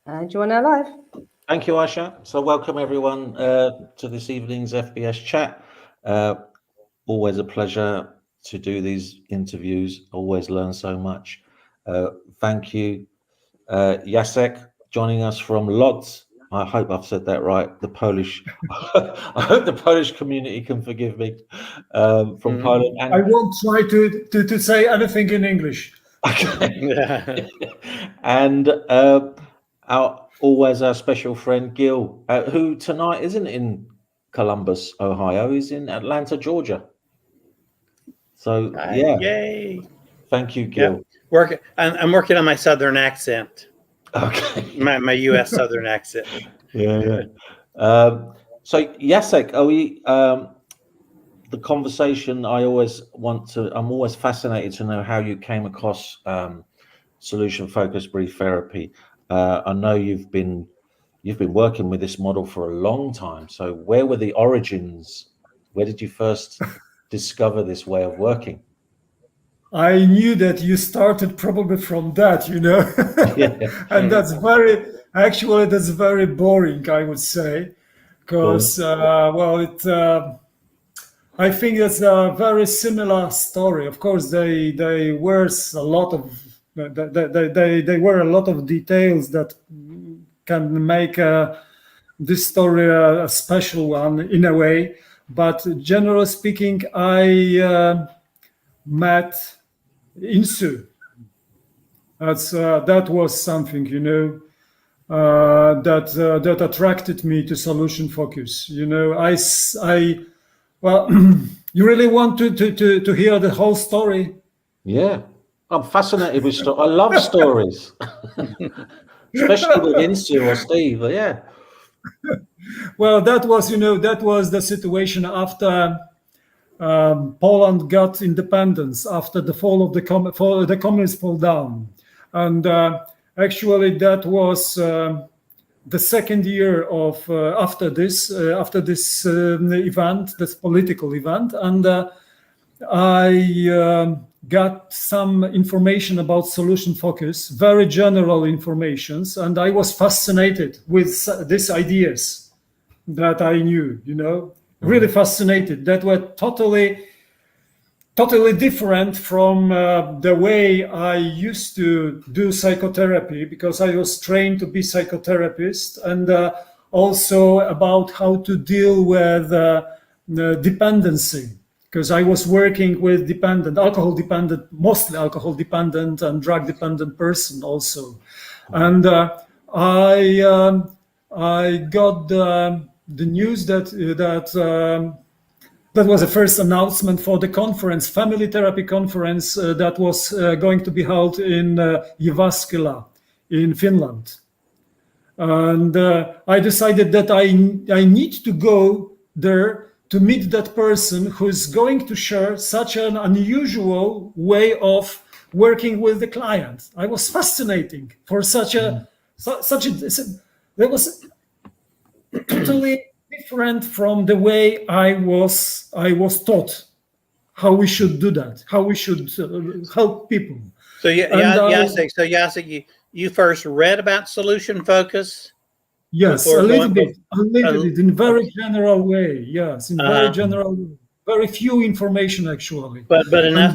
And you are now live. Thank you, Aisha. So welcome everyone to this evening's FBS Chat. Always a pleasure to do these interviews. Always learn so much. Thank you, Jacek, joining us from Lodz. I hope I've said that right. The Polish. I hope the Polish community can forgive me. From Poland. And I won't try to say anything in English. Okay. And our special friend Gil, who tonight isn't in Columbus, Ohio, he's in Atlanta, Georgia. So yeah, yay! Thank you, Gil. Yep. I'm working on my Southern accent. Okay. My U.S. Southern accent. Yeah. So Jacek, are we? The conversation I'm always fascinated to know how you came across solution-focused brief therapy. I know you've been working with this model for a long time. So where were the origins? Where did you first discover this way of working? I knew that you started probably from that, Yeah. And that's very boring, I would say, because I think it's a very similar story. Of course, they were a lot of details that can make this story a special one in a way. But generally speaking, I met Insu. That was something, that attracted me to solution focus. Well, you really want to hear the whole story? Yeah, I'm fascinated with stories. I love stories, especially with Insu or Steve. Yeah. Well, that was the situation after Poland got independence, after the fall of the communists fall down, and actually that was the second year of after this event, this political event, and I got some information about solution focus, very general informations, and I was fascinated with these ideas that I knew, really fascinated, that were totally different from the way I used to do psychotherapy, because I was trained to be psychotherapist, and also about how to deal with dependency, because I was working with mostly alcohol dependent and drug dependent person also. And I got the news that was the first announcement for the conference, family therapy conference, that was going to be held in Jyväskylä in Finland. And I decided that I need to go there to meet that person who's going to share such an unusual way of working with the client. I was fascinating for that was totally different from the way I was taught how we should do that, how we should help people. So Jacek, you first read about solution focus? Yes, a little bit, in very general way. Yes, in very general, very few information actually. But enough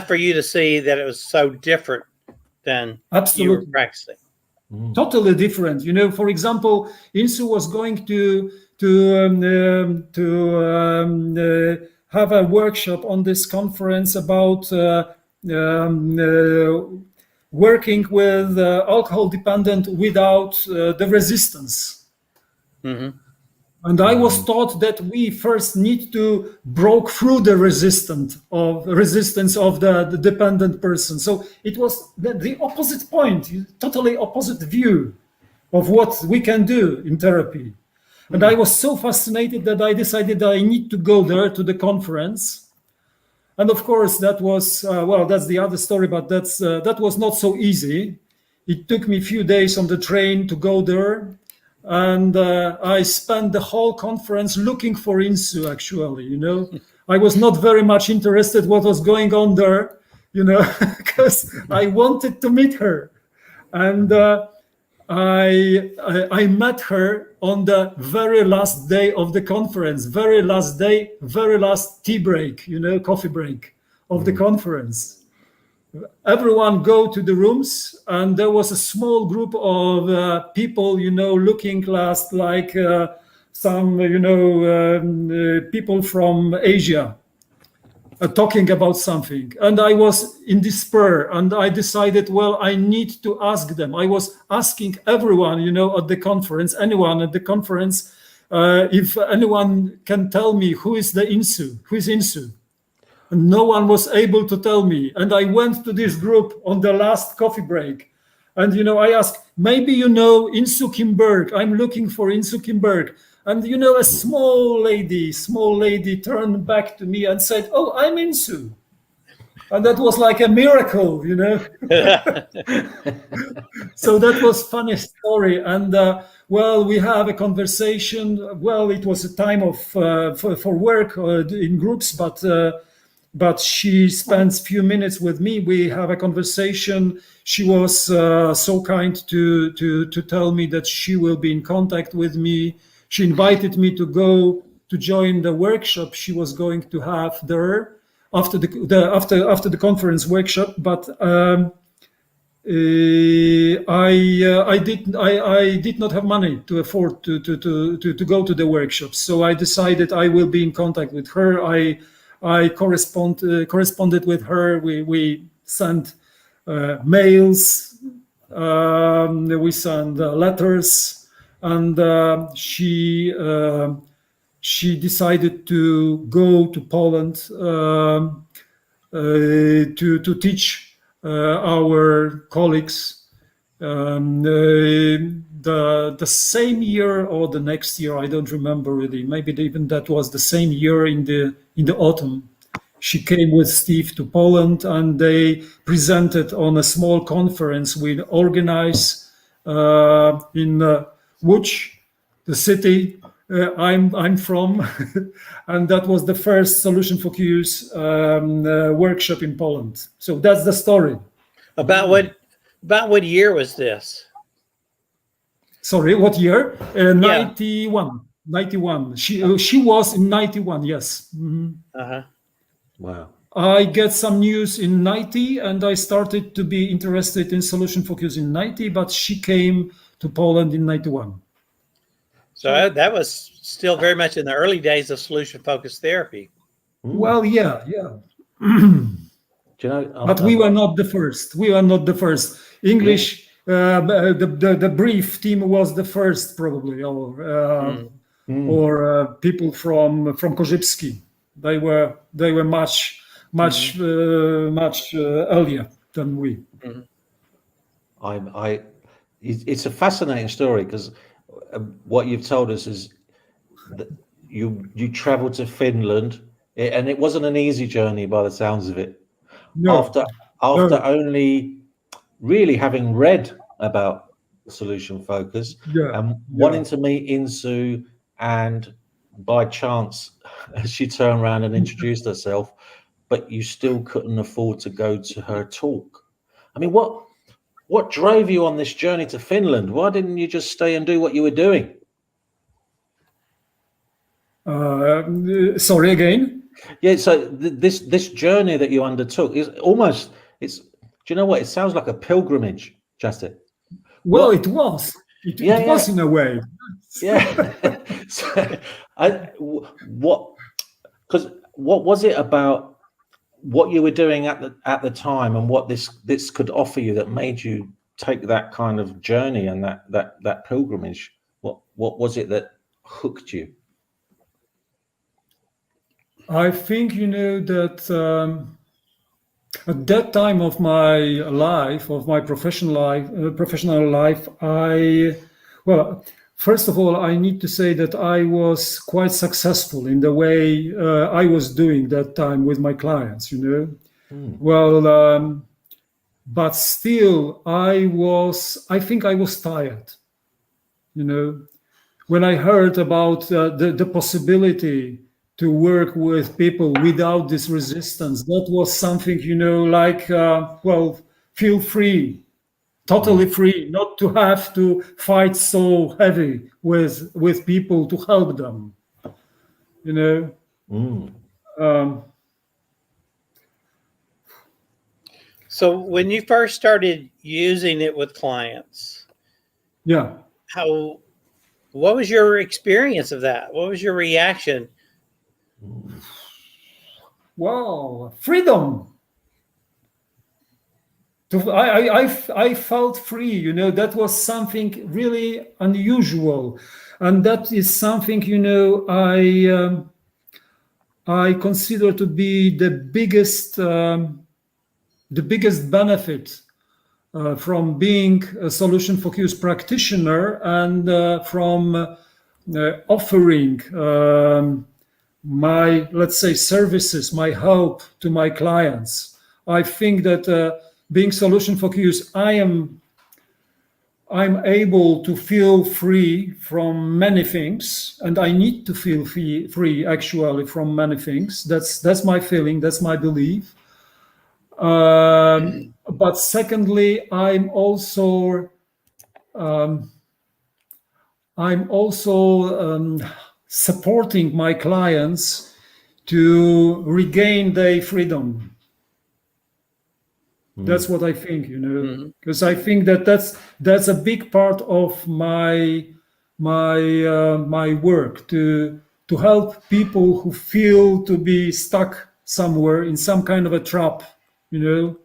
for you to see that it was so different than you were practicing. Totally different. For example, Insu was going to have a workshop on this conference about working with alcohol dependent without the resistance. Mm-hmm. And I was taught that we first need to break through the resistance of the dependent person. So it was the opposite point, totally opposite view of what we can do in therapy. And I was so fascinated that I decided I need to go there to the conference. And of course, that was, that's the other story, but that was not so easy. It took me a few days on the train to go there. And I spent the whole conference looking for Insu, actually, I was not very much interested what was going on there, because I wanted to meet her. And I met her on the very last day of the conference, very last day, very last tea break, coffee break of the conference. Everyone go to the rooms, and there was a small group of people, looking like some, people from Asia. Talking about something, and I was in despair, and I decided, well, I need to ask them. I was asking everyone, at the conference, anyone at the conference, if anyone can tell me who is Insu, and no one was able to tell me. And I went to this group on the last coffee break, and I asked, maybe Insu Kimberg. I'm looking for Insu Kimberg. And a small lady turned back to me and said, "Oh, I'm Insu." And that was like a miracle, So that was funny story. And well, we have a conversation. Well, it was a time of for work in groups, but she spends few minutes with me. We have a conversation. She was so kind to tell me that she will be in contact with me. She invited me to go to join the workshop she was going to have there after the conference workshop. But I did not have money to afford to go to the workshop. So I decided I will be in contact with her. I corresponded with her. We sent mails. We sent letters. And she decided to go to Poland to teach our colleagues the same year or the next year. I don't remember really. Maybe even that was the same year in the autumn. She came with Steve to Poland, and they presented on a small conference we organized in Łódź, the city I'm from, and that was the first Solution Focus workshop in Poland. So that's the story. About what year was this? Sorry, what year? 91. 91. She was in 91. Yes. Mm-hmm. Wow. I get some news in 90, and I started to be interested in Solution Focus in 90, but she came to Poland in 91. So that was still very much in the early days of solution-focused therapy. Well, yeah. Do you know? But we were not the first. English, the brief team was the first, probably, or people from Korzybski. They were much earlier than we. It's a fascinating story, because what you've told us is that you traveled to Finland, and it wasn't an easy journey by the sounds of it. No. After only really having read about Solution Focus and wanting to meet Insu, and by chance she turned around and introduced herself, but you still couldn't afford to go to her talk. I mean, what drove you on this journey to Finland? Why didn't you just stay and do what you were doing? Sorry again? Yeah, so this journey that you undertook is almost, do you know what? It sounds like a pilgrimage, Jacek. Well, it was. It was in a way. Yeah. So, what was it about what you were doing at the time, and what this could offer you, that made you take that kind of journey and that pilgrimage? What was it that hooked you? I think that at that time of my life, of my professional life, first of all, I need to say that I was quite successful in the way I was doing that time with my clients, Well, but still, I think I was tired, When I heard about the possibility to work with people without this resistance, that was something, feel free. totally free, not to have to fight so heavy with people to help them, So when you first started using it with clients, what was your experience of that? What was your reaction? Wow, freedom. I felt free, that was something really unusual. And that is something, I consider to be the biggest benefit from being a solution-focused practitioner and from offering my, let's say, services, my help to my clients. I think that being solution-focused, I'm able to feel free from many things, and I need to feel free actually from many things. That's my feeling, that's my belief. But secondly, I'm also supporting my clients to regain their freedom. That's what I think, because I think that that's a big part of my work, to help people who feel to be stuck somewhere in some kind of a trap, to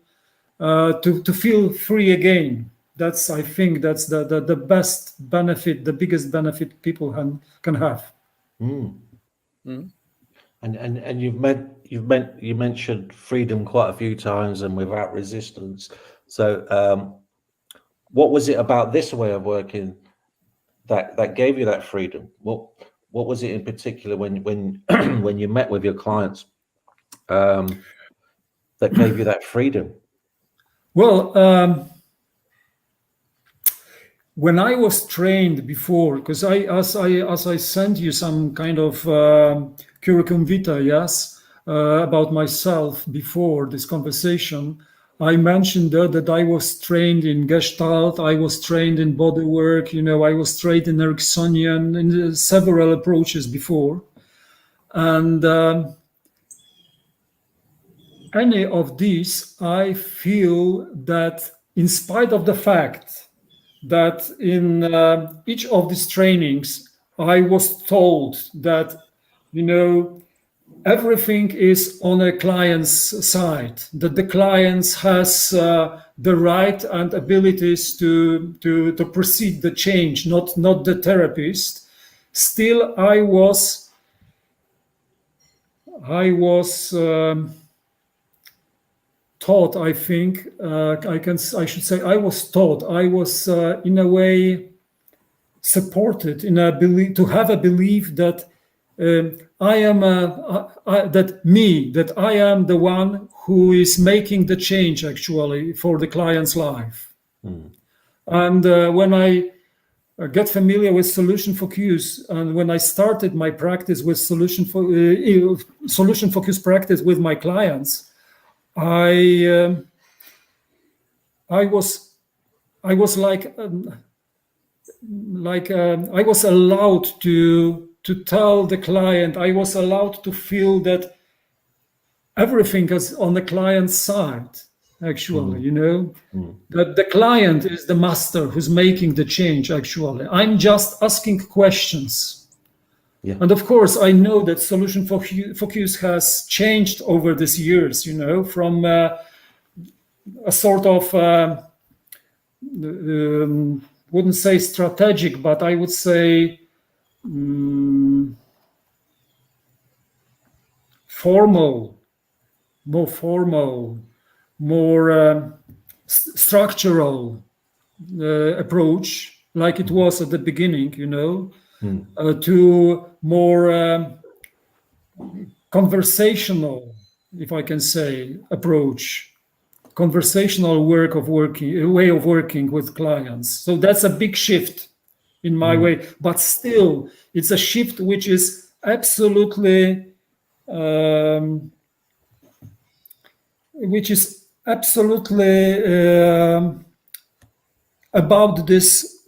feel free again. I think that's the best benefit, the biggest benefit people can have. And you mentioned freedom quite a few times and without resistance. So what was it about this way of working that gave you that freedom? What was it in particular when when you met with your clients that gave you that freedom? Well, when I was trained before, because as I sent you some kind of curriculum vitae, yes, about myself before this conversation, I mentioned that I was trained in Gestalt, I was trained in bodywork, I was trained in Ericksonian, in several approaches before. And any of these, I feel that in spite of the fact that in each of these trainings, I was told that, everything is on a client's side, that the client has the right and abilities to proceed the change, not the therapist. Still, I was taught, I think, I should say I was taught, I was in a way supported in a belief, to have a belief that I am that I am the one who is making the change actually for the client's life. And when I get familiar with solution focus, and when I started my practice with solution focused practice with my clients, I was like I was allowed to tell the client, I was allowed to feel that everything is on the client's side, actually, that the client is the master who's making the change, actually. I'm just asking questions. Yeah. And of course, I know that solution focus has changed over these years, from a sort of, wouldn't say strategic, but I would say more formal, more structural approach, like it was at the beginning, to more conversational, if I can say, approach, conversational way of working with clients. So that's a big shift in my way, but still it's a shift which is absolutely about this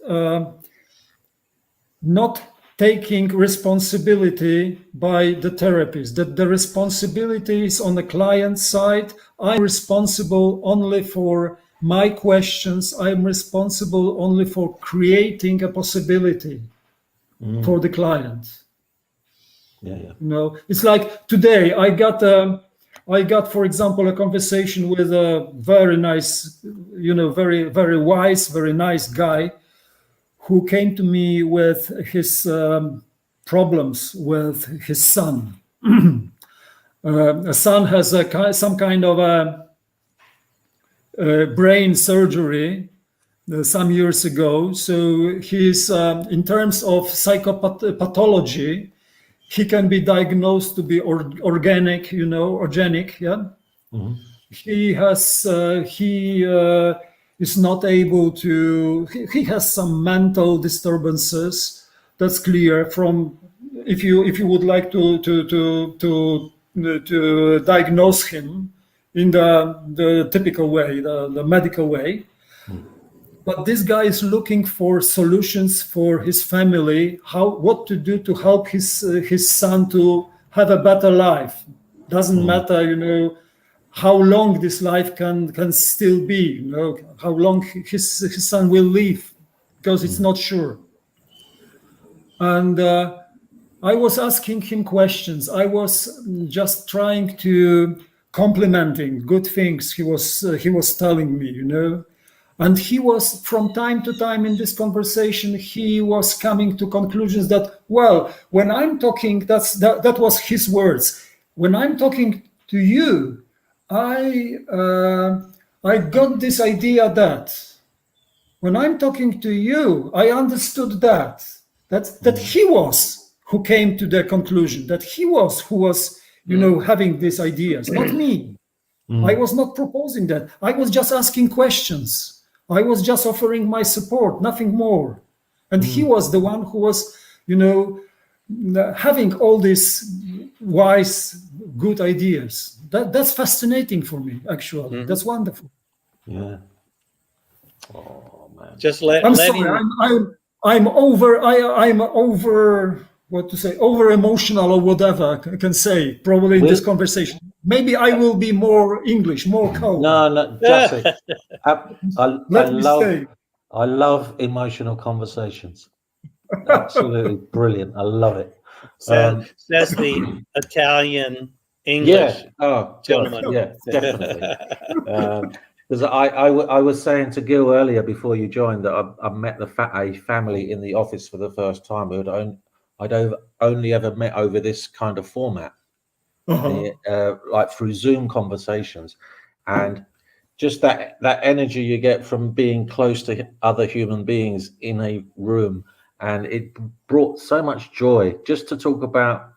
not taking responsibility by the therapist, that the responsibility is on the client side. I'm responsible only for my questions. I'm responsible only for creating a possibility for the client. Yeah. You know, it's like today I got, for example, a conversation with a very nice, very, very wise, very nice guy who came to me with his problems with his son. A son has some kind of a brain surgery some years ago. So he's, in terms of psychopathology, he can be diagnosed to be organic, organic. Yeah. Mm-hmm. He has, is not able to. He has some mental disturbances. That's clear from if you would like to diagnose him in the typical way, the medical way. But this guy is looking for solutions for his family, what to do to help his son to have a better life. Doesn't matter, how long this life can still be, how long his son will live, because it's not sure. And I was asking him questions. I was just trying to complimenting good things he was telling me, And he was, from time to time in this conversation, he was coming to conclusions that, well, when I'm talking, that was his words. When I'm talking to you, I got this idea that when I'm talking to you, I understood that he was who came to the conclusion, that he was who was, having these ideas, not me. I was not proposing that. I was just asking questions. I was just offering my support, nothing more. And he was the one who was, having all these wise, good ideas. That's fascinating for me, actually. Mm-hmm. That's wonderful. Yeah. Oh man. Just let. I'm sorry. I'm over. What to say? Over emotional or whatever I can say. Probably in this conversation. Maybe I will be more English, more cold. No, Jacek. I love emotional conversations. Absolutely brilliant. I love it. That's the Italian English. Yeah. Gentlemen. Yeah, definitely. Because I was saying to Gil earlier before you joined that I met a family in the office for the first time who I'd only ever met over this kind of format. Like through Zoom conversations, and just that energy you get from being close to other human beings in a room, and it brought so much joy just to talk about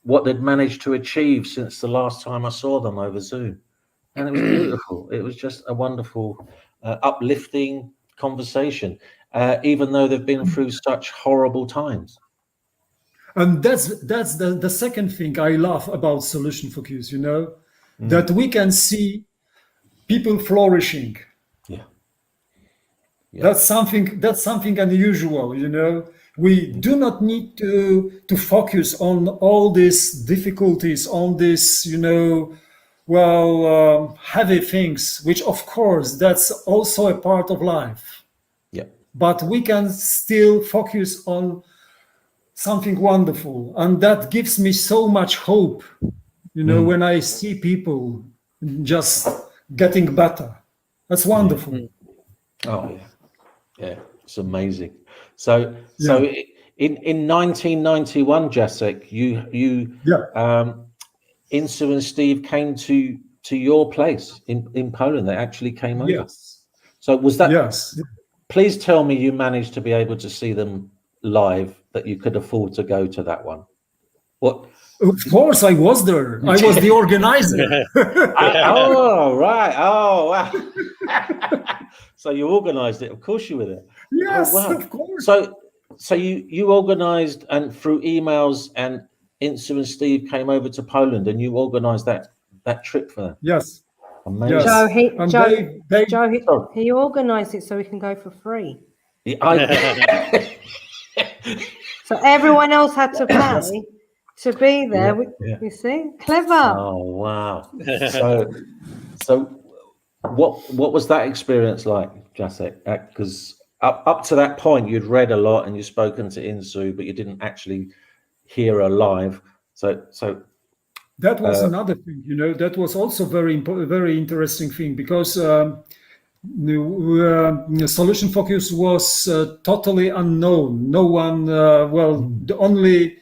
what they'd managed to achieve since the last time I saw them over Zoom, and it was beautiful. It was just a wonderful, uplifting conversation, even though they've been through such horrible times. And that's the second thing I love about Solution Focus, that we can see people flourishing. Yeah. That's something unusual, We do not need to focus on all these difficulties, on this, heavy things, which of course that's also a part of life. Yeah. But we can still focus on something wonderful, and that gives me so much hope, when I see people just getting better. That's wonderful. Oh yeah, it's amazing. So in 1991, Jacek, you Insu and Steve came to your place in Poland. They actually came over. Yes. So was that? Yes. Please tell me you managed to be able to see them live, that you could afford to go to that one. What? Of course, I was there. I was the organizer. Oh, right. Oh, wow. So you organized it. Of course you were there. Yes, of course. So you organized, and through emails, and Insu and Steve came over to Poland, and you organized that trip for them. Yes. Amazing. Joe, he organised it so we can go for free. So everyone else had to pay to be there. You see, clever. Oh wow! So what was that experience like, Jacek? Because up to that point, you'd read a lot and you'd spoken to Insu, but you didn't actually hear her live. So that was another thing, that was also very interesting thing, because solution focus was totally unknown. No one, the only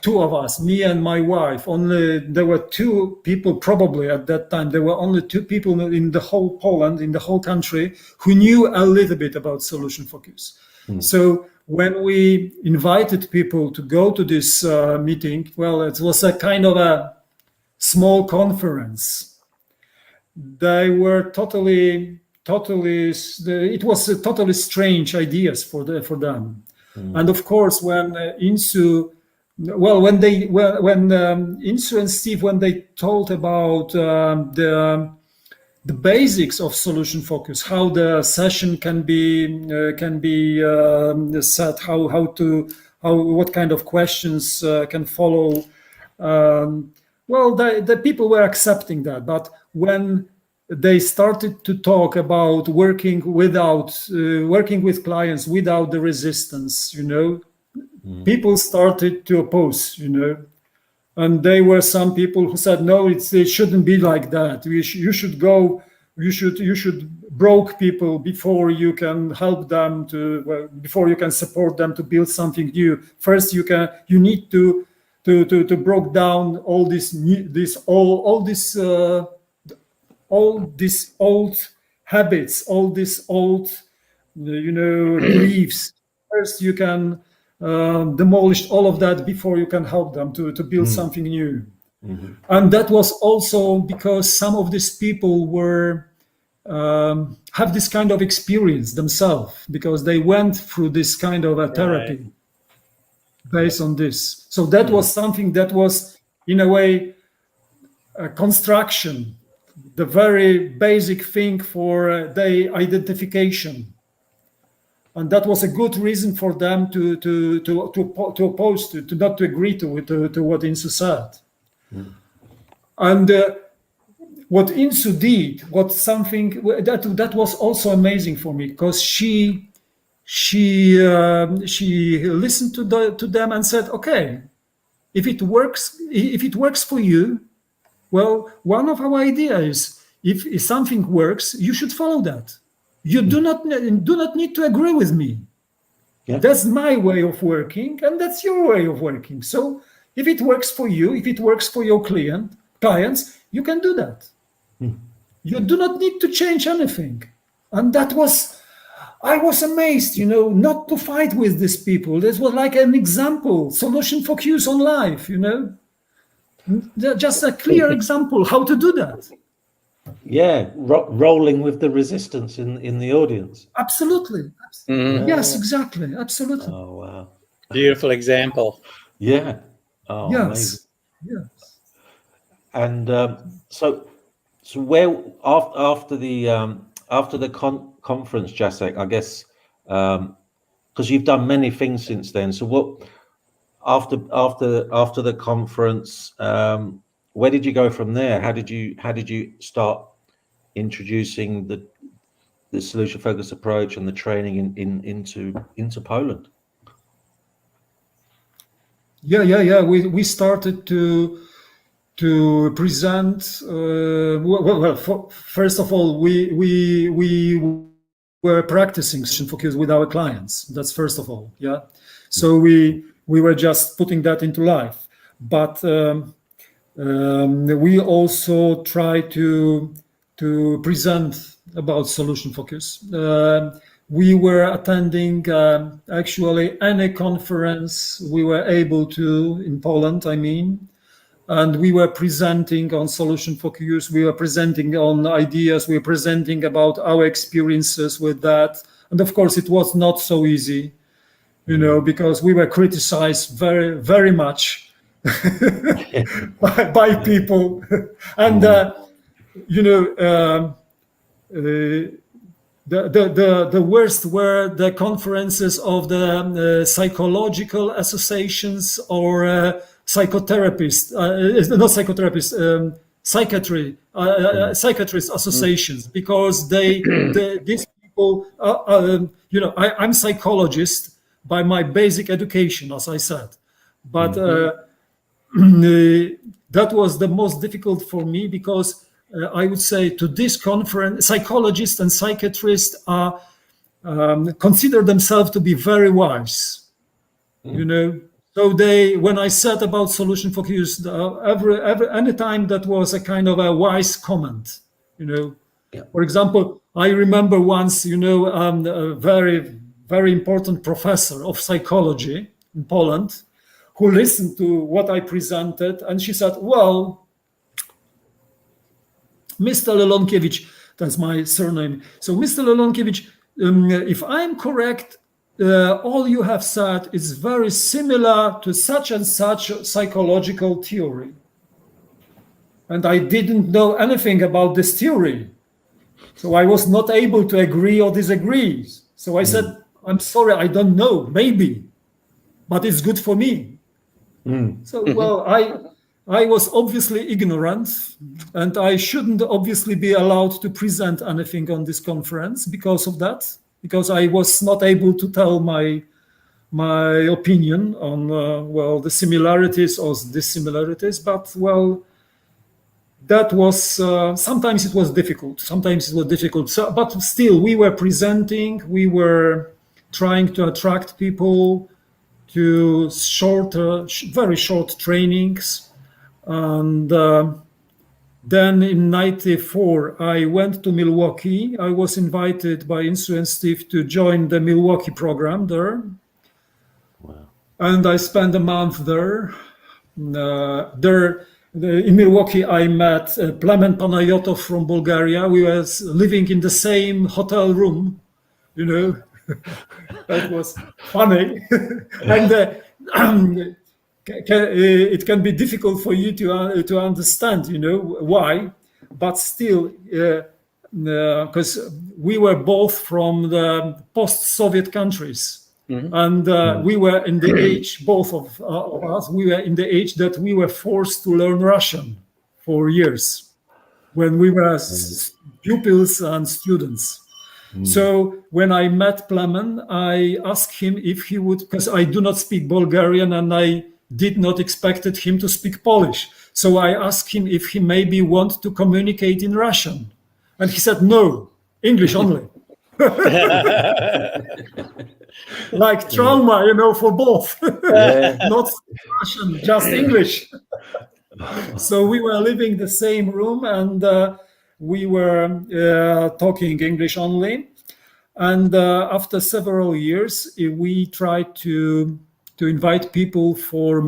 two of us, me and my wife, there were two people probably at that time. There were only two people in the whole Poland, in the whole country, who knew a little bit about solution focus. So when we invited people to go to this meeting, it was a kind of a small conference. They were totally, it was totally strange ideas for them. And of course, when Insu, when Insu and Steve, when they told about the basics of solution focus, how the session can be set, what kind of questions can follow. The people were accepting that, but when they started to talk about working with clients without the resistance, people started to oppose, and there were some people who said, no, it shouldn't be like that. You should broke people before you can help them before you can support them to build something new. First, you need to break down all these old habits, all these old, beliefs. First, you can demolish all of that before you can help them to build something new. And that was also because some of these people have this kind of experience themselves, because they went through this kind of a therapy based on this. So that was something that was, in a way, a construction, the very basic thing for their identification. And that was a good reason for them to oppose, to not to agree to what Insu said. And what Insu did was something that was also amazing for me, because she listened to them and said, okay, if it works for you, one of our ideas is if something works, you should follow that. You do not need to agree with me. Yeah. That's my way of working, and that's your way of working. So if it works for you, if it works for your clients, you can do that. You do not need to change anything. And I was amazed, not to fight with these people. This was like an example, solution focus on life, just a clear example how to do that. Yeah, rolling with the resistance in the audience. Absolutely. Yes, exactly. Absolutely. Oh, wow. Beautiful example. Yeah. Oh, yes. Amazing. Yes. And so where after the conference, Jacek, I guess, because you've done many things since then. So what after the conference? Where did you go from there? How did you start introducing the solution focused approach and the training into Poland? Yeah. We started to present. First of all, we were practicing solution focus with our clients. That's first of all. Yeah. So we were just putting that into life, but. We also try to present about solution focus. We were attending actually any conference we were able to in Poland, and we were presenting on solution focus. We were presenting on ideas. We were presenting about our experiences with that. And of course, it was not so easy, because we were criticized very, very much. by people, and the worst were the conferences of the psychological associations or psychotherapists, not psychotherapists, psychiatrist associations, because these people, I'm psychologist by my basic education, as I said, but that was the most difficult for me, because I would say to this conference, psychologists and psychiatrists are consider themselves to be very wise, So when I said about solution focus, any time that was a kind of a wise comment, For example, I remember once, a very, very important professor of psychology in Poland, who listened to what I presented, and she said, well, Mr. Lelonkiewicz, that's my surname. So, Mr. Lelonkiewicz, if I'm correct, all you have said is very similar to such and such psychological theory. And I didn't know anything about this theory. So I was not able to agree or disagree. So I said, I'm sorry, I don't know, maybe, but it's good for me. So, well, I was obviously ignorant, and I shouldn't obviously be allowed to present anything on this conference because of that, because I was not able to tell my opinion on, the similarities or dissimilarities, but, that was, sometimes it was difficult. So, but still, we were presenting, we were trying to attract people to very short trainings. And then in '94, I went to Milwaukee. I was invited by Insu and Steve to join the Milwaukee program there. Wow. And I spent a month there. In Milwaukee, I met Plemen Panayotov from Bulgaria. We were living in the same hotel room, That was funny. And it can be difficult for you to understand, why. But still, because we were both from the post-Soviet countries. And we were in the age, both of us, we were in the age that we were forced to learn Russian for years when we were pupils and students. So when I met Plemen, I asked him if he would, because I do not speak Bulgarian and I did not expected him to speak Polish. So I asked him if he maybe want to communicate in Russian. And he said, no, English only. Like trauma, for both. Not Russian, just English. So we were living in the same room, and we were talking English only. And after several years, we tried to invite people for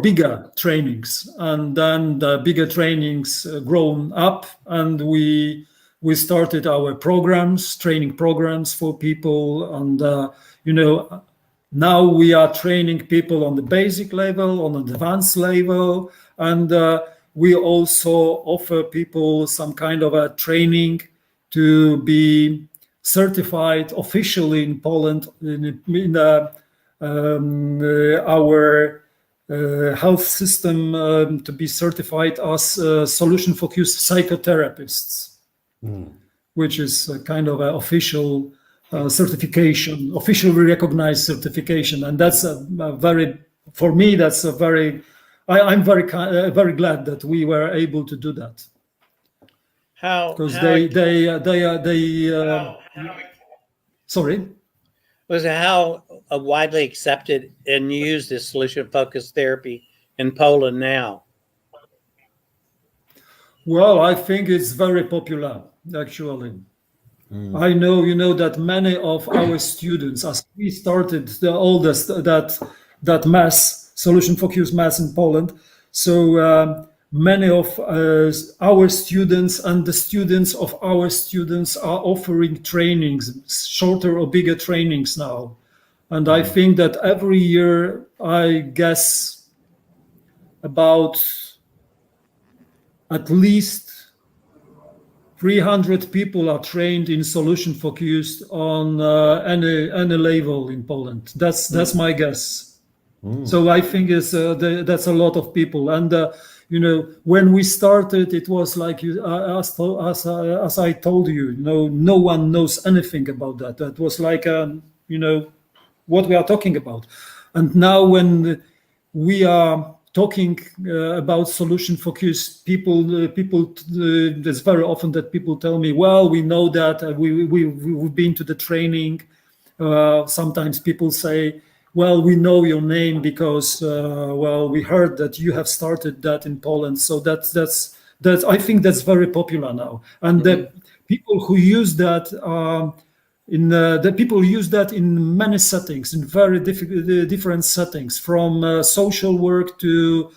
bigger trainings. And then the bigger trainings grown up, and we started our training programs for people. And, now we are training people on the basic level, on the advanced level. And we also offer people some kind of a training to be certified officially in Poland in our health system, to be certified as solution-focused psychotherapists. Which is a kind of an official certification, officially recognized certification, and that's I'm very glad that we were able to do that. Sorry. Was how widely accepted and used is solution-focused therapy in Poland now? Well, I think it's very popular, actually. I know, that many of our students, as we started the oldest that mass, solution-focused mass in Poland, so many of our students and the students of our students are offering trainings, shorter or bigger trainings now. And I think that every year, I guess, about at least 300 people are trained in solution focused on any level in Poland. That's my guess. So I think that's a lot of people. And when we started, it was like as I told you, no one knows anything about that. That was like what we are talking about. And now when we are talking about solution focused, people there's very often that people tell me, well, we know that we've been to the training. Sometimes people say, well, we know your name because we heard that you have started that in Poland. So that's I think that's very popular now. And the people who use that the people use that in many settings, in very different settings, from social work to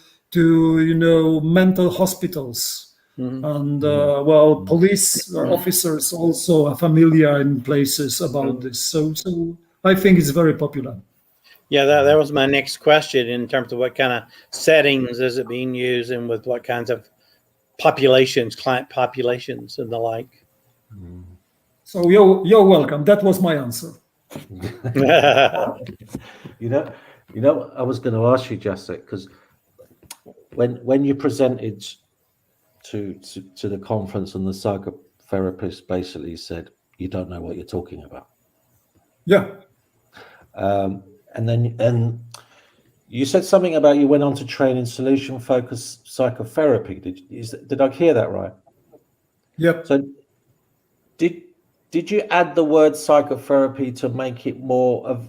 mental hospitals, and police officers also are familiar in places about this. So I think it's very popular. Yeah, that was my next question in terms of what kind of settings is it being used and with what kinds of populations, client populations, and the like. So you're welcome. That was my answer. I was going to ask you, Jacek, because when you presented to the conference and the psychotherapist basically said, you don't know what you're talking about. Yeah. And then you said something about you went on to train in solution-focused psychotherapy. Did I hear that right? Yep. So did you add the word psychotherapy to make it more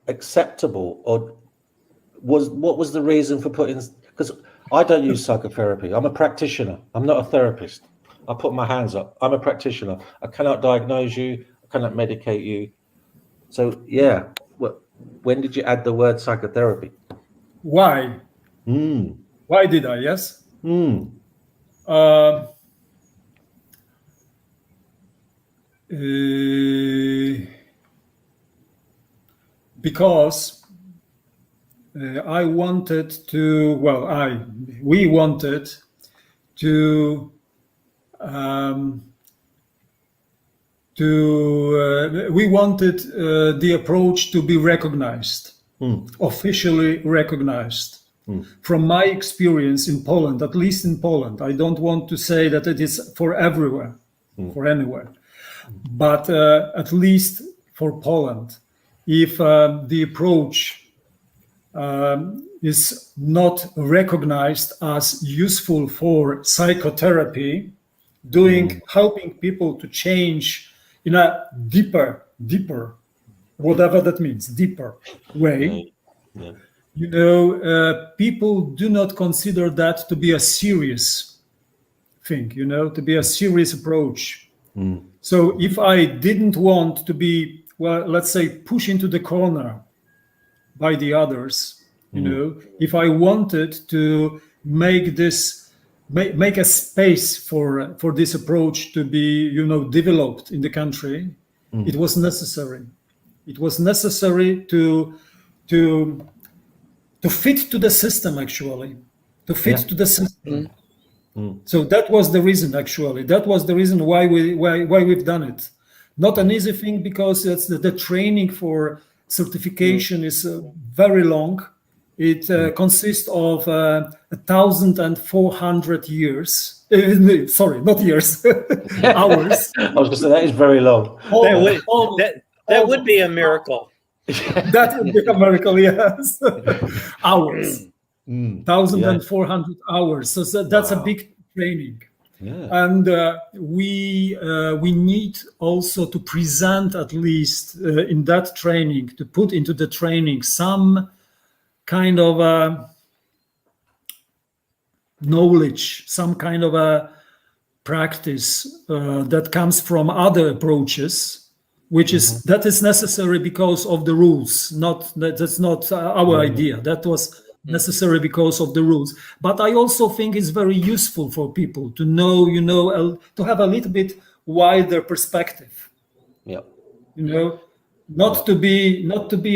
acceptable, or what was the reason for putting? Because I don't use psychotherapy. I'm a practitioner. I'm not a therapist. I put my hands up. I'm a practitioner. I cannot diagnose you. I cannot medicate you. So yeah, when did you add the word psychotherapy? Why? Why did I? Yes. Because I wanted to. We wanted to. We wanted the approach to be recognized, officially recognized. From my experience in Poland, at least in Poland, I don't want to say that it is for everywhere, for anywhere, but at least for Poland, if the approach is not recognized as useful for psychotherapy, helping people to change in a deeper, whatever that means, deeper way. People do not consider that to be a serious thing, to be a serious approach. So if I didn't want to be, let's say, pushed into the corner by the others, if I wanted to make a space for this approach to be, developed in the country, it was necessary. It was necessary to fit to the system, actually, to the system. So that was the reason, actually. That was the reason why we've done it. Not an easy thing, because it's the training for certification is very long. It consists of 1,400 years. Sorry, not years. Hours. I was going to say that is very long. That would be a miracle. That would be a miracle, yes. Hours. 1,400 hours. So that's a big training. Yeah. And we need also to present, at least in that training, to put into the training some kind of knowledge, some kind of a practice that comes from other approaches, which is that is necessary because of the rules. That's not our idea. That was necessary because of the rules. But I also think it's very useful for people to know, to have a little bit wider perspective. Yeah. Not to be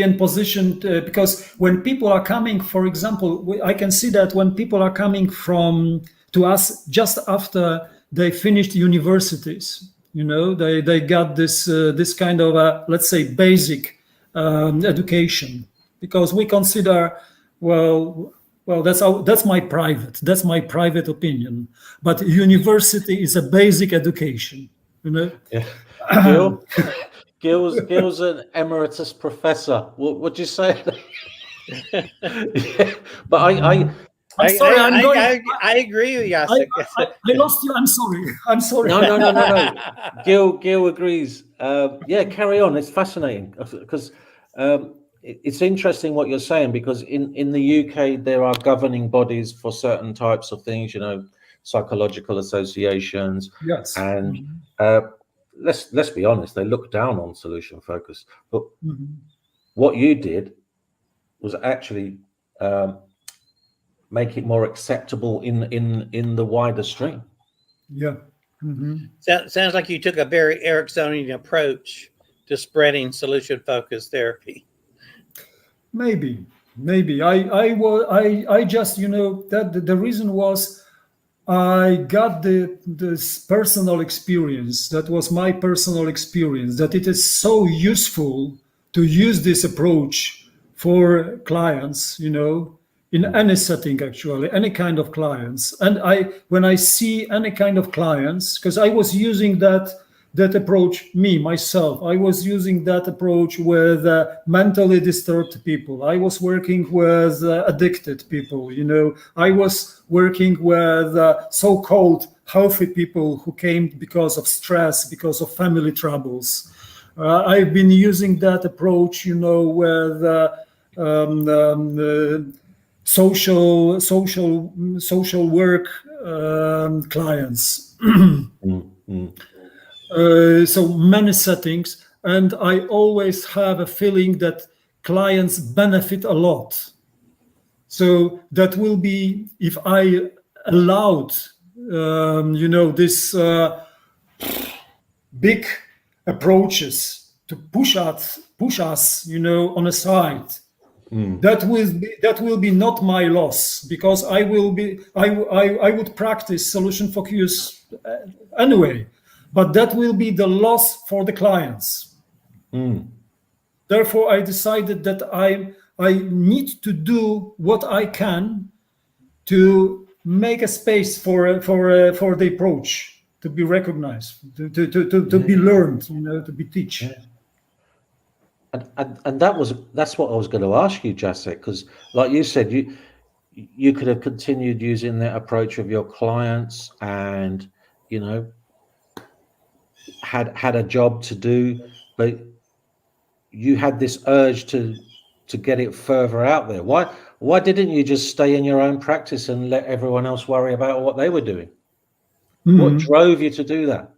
in position because when people are coming, for example, I can see that when people are coming from to us just after they finished universities. You know, they got this this kind of let's say basic education, because we consider, well, that's my private opinion, but university is a basic education. You know. Yeah. Gil's an emeritus professor. What do you say? Yeah, but I'm sorry. I agree with Jacek. I lost you. I'm sorry. No. Gil agrees. Yeah, carry on. It's fascinating because it's interesting what you're saying, because in the UK there are governing bodies for certain types of things. You know, psychological associations. Yes. And let's be honest, they look down on solution focus. But what you did was actually make it more acceptable in the wider stream. Yeah. Sounds like you took a very Ericksonian approach to spreading solution focused therapy. Maybe. I just, you know, that the reason was I got this personal experience. That was my personal experience, that it is so useful to use this approach for clients, you know, in any setting, actually, any kind of clients. And when I see any kind of clients, because I was using that approach, myself, I was using that approach with mentally disturbed people. I was working with addicted people, you know. I was working with so-called healthy people who came because of stress, because of family troubles. I've been using that approach, you know, with social work clients. So many settings, and I always have a feeling that clients benefit a lot. So that will be, if I allowed, you know, this big approaches to push us, you know, on a side. That will be not my loss, because I would practice solution focus anyway, but that will be the loss for the clients. Therefore, I decided that I need to do what I can to make a space for the approach to be recognized, to be learned, you know, to be taught. Yeah. And that's what I was going to ask you, Jacek, because like you said, you could have continued using that approach with your clients, and you know, had a job to do, but you had this urge to get it further out there. Why didn't you just stay in your own practice and let everyone else worry about what they were doing? What drove you to do that?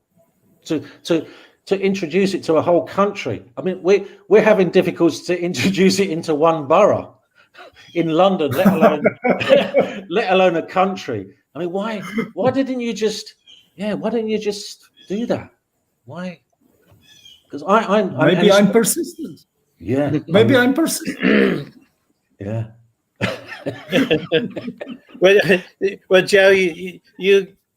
To introduce it to a whole country. I mean, we're having difficulty to introduce it into one borough in London, let alone a country. I mean, why didn't you just do that? Why? Because I'm persistent. Yeah. Maybe I'm persistent. Yeah. Well, Joe, you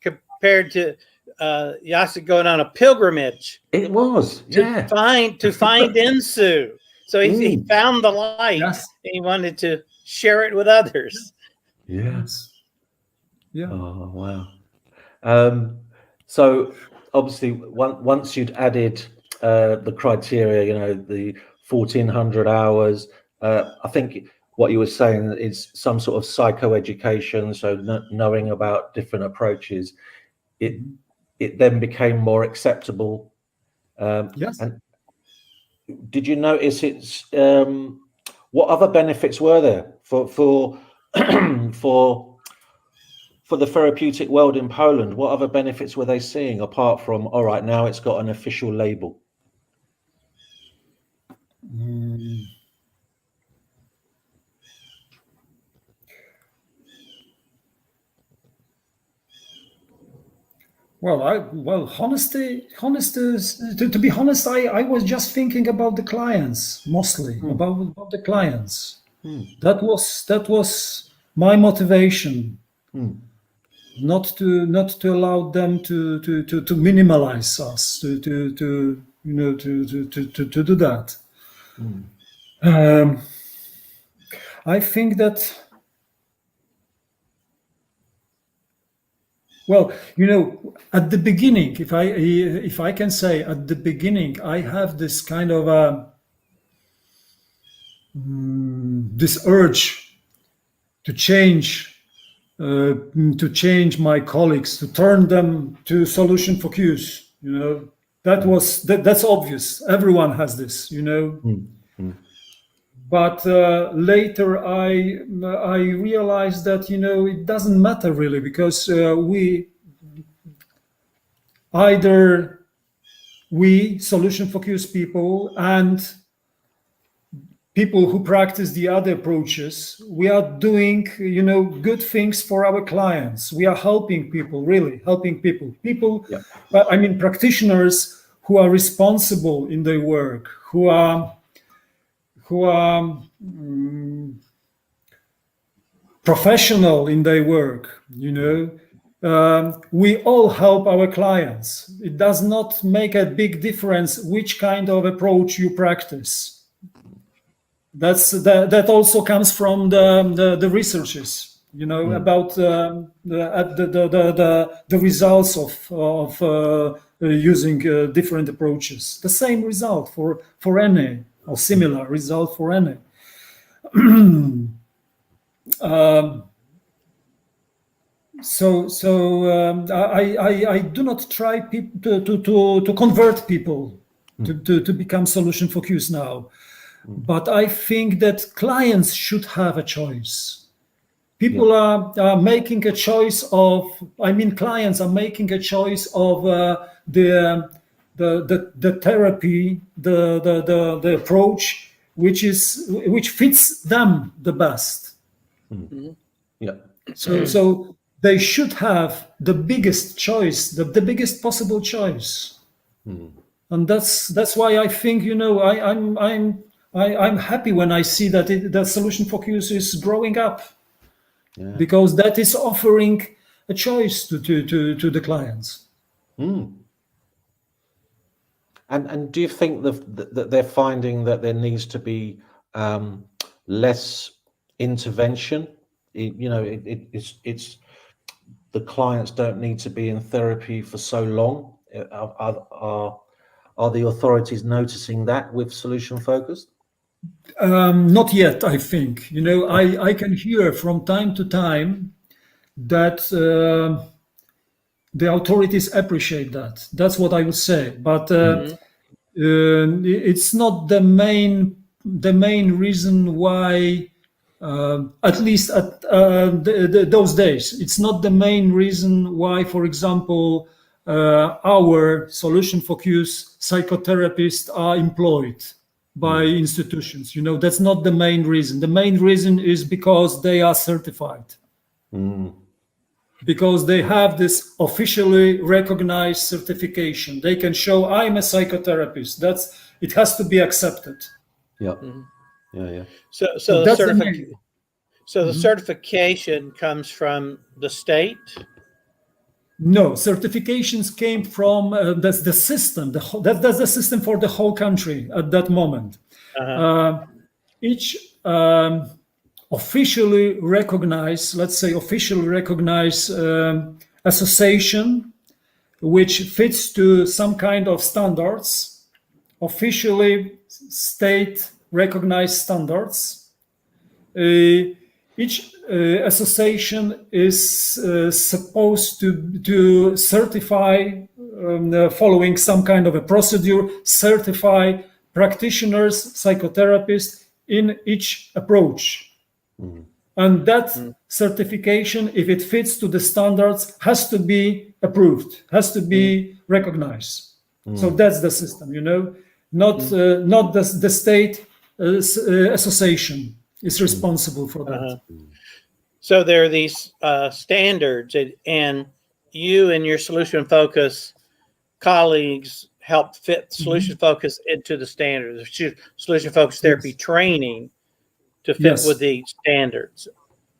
compared to Jacek going on a pilgrimage. It was, yeah. To find Insu. So he found the light, yes, and he wanted to share it with others. Yes. Yeah. Oh wow. So obviously, once you'd added the criteria, you know, the 1,400 hours. I think what you were saying is some sort of psychoeducation, so knowing about different approaches. It then became more acceptable. Yes. And did you notice it's what other benefits were there for the therapeutic world in Poland? What other benefits were they seeing apart from, all right, now it's got an official label? Well, honesty. To be honest, I was just thinking about the clients mostly, about the clients. That was my motivation. not to allow them to minimalize us, to do that. I think that, well, at the beginning, if I can say, at the beginning, I have this kind of this urge to change my colleagues, to turn them to solution focus. That's obvious. Everyone has this, But later I realized that it doesn't matter really, because we solution focused people and people who practice the other approaches, we are doing good things for our clients. We are helping people, really helping people. Yeah. I mean practitioners who are responsible in their work, who are professional in their work, we all help our clients. It does not make a big difference which kind of approach you practice. That also comes from the researches, about the results of using different approaches. The same result for any, or similar result for any. I do not try to convert people to become solution focused now, but I think that clients should have a choice. People are making a choice of. Clients are making a choice of the therapy, the approach which fits them the best. Mm-hmm. Yeah. So they should have the biggest choice, the biggest possible choice. Mm. And that's why I think I'm happy when I see that that solution focus is growing up, because that is offering a choice to the clients. Mm. And do you think that they're finding that there needs to be less intervention? It's the clients don't need to be in therapy for so long. Are the authorities noticing that with solution focused? Not yet, I think. I can hear from time to time that the authorities appreciate that. That's what I would say. But it's not the main reason why, at least at those days, it's not the main reason why, for example, our solution focused psychotherapists are employed by institutions. That's not the main reason. The main reason is because they are certified. Because they have this officially recognized certification. They can show I'm a psychotherapist. It has to be accepted. Yeah. Yeah. So the certification comes from the state? No, certifications came from that's the system. That's the system for the whole country at that moment. Uh-huh. Each officially recognized association which fits to some kind of standards, officially state recognized standards. Each association is supposed to certify, following some kind of a procedure, certify practitioners, psychotherapists in each approach. And that certification, if it fits to the standards, has to be approved, has to be recognized. So that's the system, not the state association is responsible for that. Uh-huh. So there are these standards, and you and your solution focus colleagues help fit solution focus into the standards, solution focus therapy training to fit with the standards.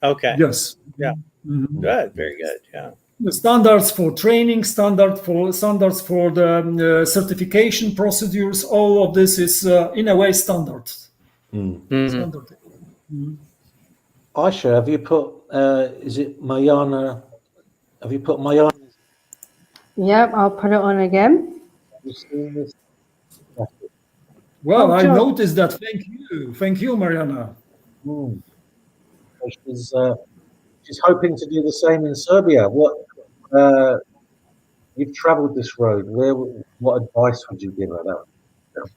Okay. Yes. Yeah. Good. Very good. Yeah. The standards for training, standards for the certification procedures. All of this is in a way standard. Standard. Aisha, have you put? Is it Mayana? Have you put Mayana? Yep, I'll put it on again. Have you seen this? Well, I sure. noticed that. Thank you, Mariana. She's hoping to do the same in Serbia. What? You've travelled this road. What advice would you give her?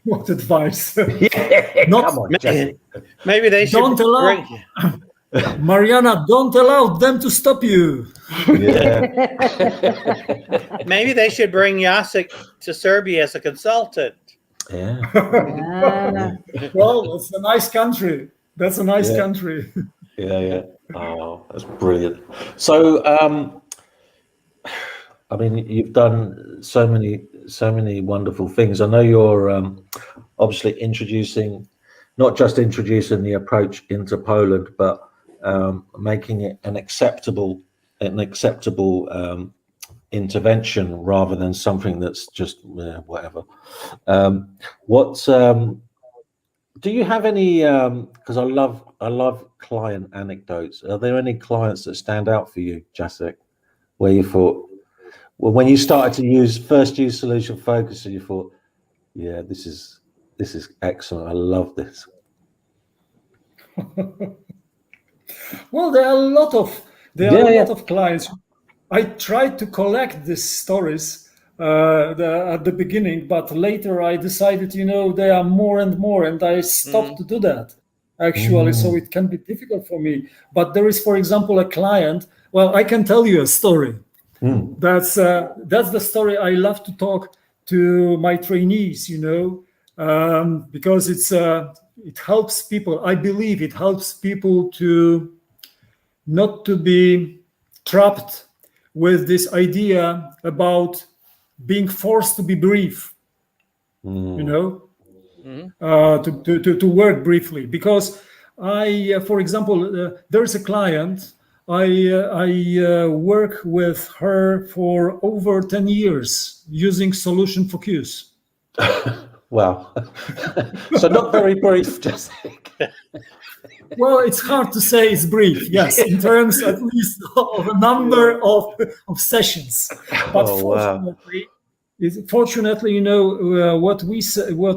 What advice? Yeah, Not- come on, Jacek. Maybe they should Don't allow- Mariana, don't allow them to stop you. Yeah. maybe they should bring Jacek to Serbia as a consultant. Yeah. Ah, Well, it's a nice country. That's a nice Yeah. country. Yeah. Oh, that's brilliant. So, I mean, you've done so many wonderful things. I know you're obviously not just introducing the approach into Poland, but making it an acceptable intervention rather than something that's just whatever. Do you have any? Because I love client anecdotes. Are there any clients that stand out for you, Jacek, where you thought, well, when you started to first use solution focus, and you thought, yeah, this is excellent. I love this. Well, there are a lot of clients. I tried to collect these stories at the beginning, but later I decided, there are more and more, and I stopped to do that, actually. So it can be difficult for me. But there is, for example, a client. Well, I can tell you a story. That's the story I love to talk to my trainees, because it helps people. I believe it helps people to not to be trapped with this idea about being forced to be brief, to work briefly. Because for example, there's a client, I work with her for over 10 years using solution focus. Wow. So not very brief, Jacek. Well, it's hard to say it's brief, yes, in terms at least of a number of sessions. But fortunately, what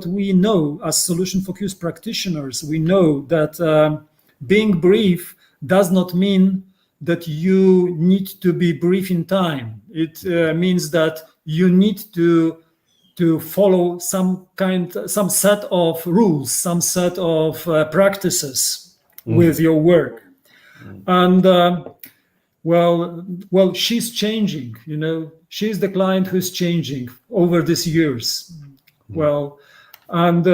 we know as solution focused practitioners, we know that being brief does not mean that you need to be brief in time. It means that you need to follow some set of rules, some set of practices with your work. And well, she's changing, she's the client who's changing over these years. Well, and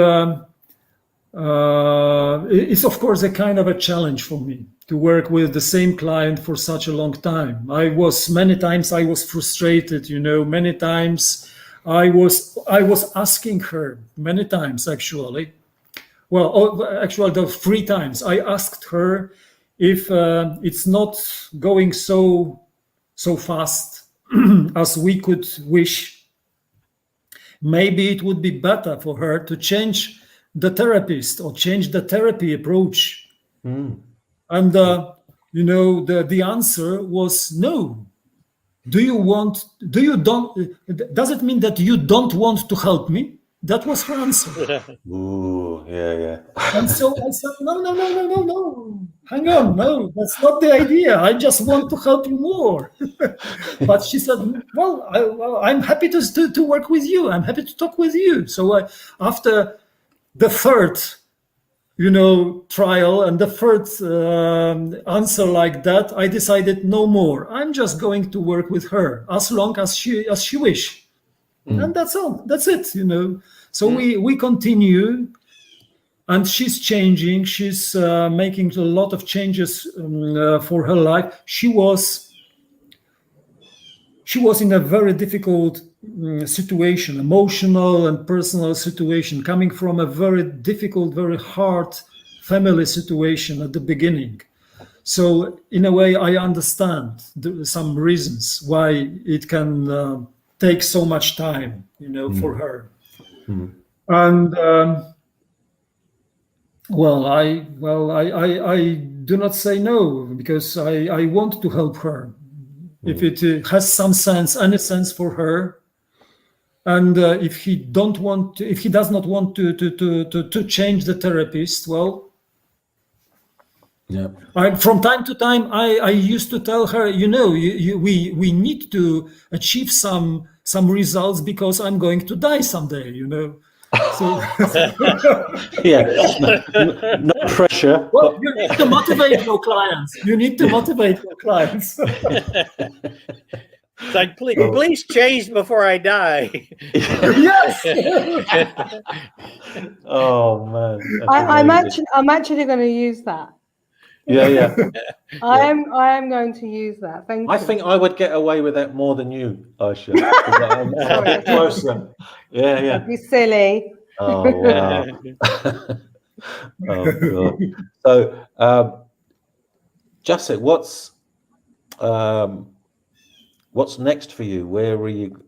it's of course a kind of a challenge for me to work with the same client for such a long time. Many times I was frustrated, many times I was asking her, many times actually. Well, actually, the 3 times I asked her if it's not going so fast as we could wish. Maybe it would be better for her to change the therapist or change the therapy approach. And the answer was no. Does it mean that you don't want to help me? That was her answer. Ooh, yeah. And so I said, no. Hang on, no, that's not the idea. I just want to help you more. But she said, well, I'm happy to work with you. I'm happy to talk with you. So after the third, trial and the third answer like that, I decided no more. I'm just going to work with her as long as she wish. And that's all. That's it, So we continue, and she's changing. She's making a lot of changes for her life. She was in a very difficult situation, emotional and personal situation, coming from a very difficult, very hard family situation at the beginning. So in a way, I understand some reasons why it can take so much time, for her. And I do not say no, because I want to help her. If it has any sense for her, and if he does not want to change the therapist, well, from time to time, I used to tell her, we need to achieve some results, because I'm going to die someday, So no pressure. Well, you need to motivate your clients. It's like, please change before I die. Yes. Oh man. I'm actually going to use that. Yeah. I am going to use that. Thank you. I think I would get away with that more than you, Aisha. I'm closer. Yeah. Don't be silly. Oh wow. Oh god. So, Jacek, what's next for you? Where are you?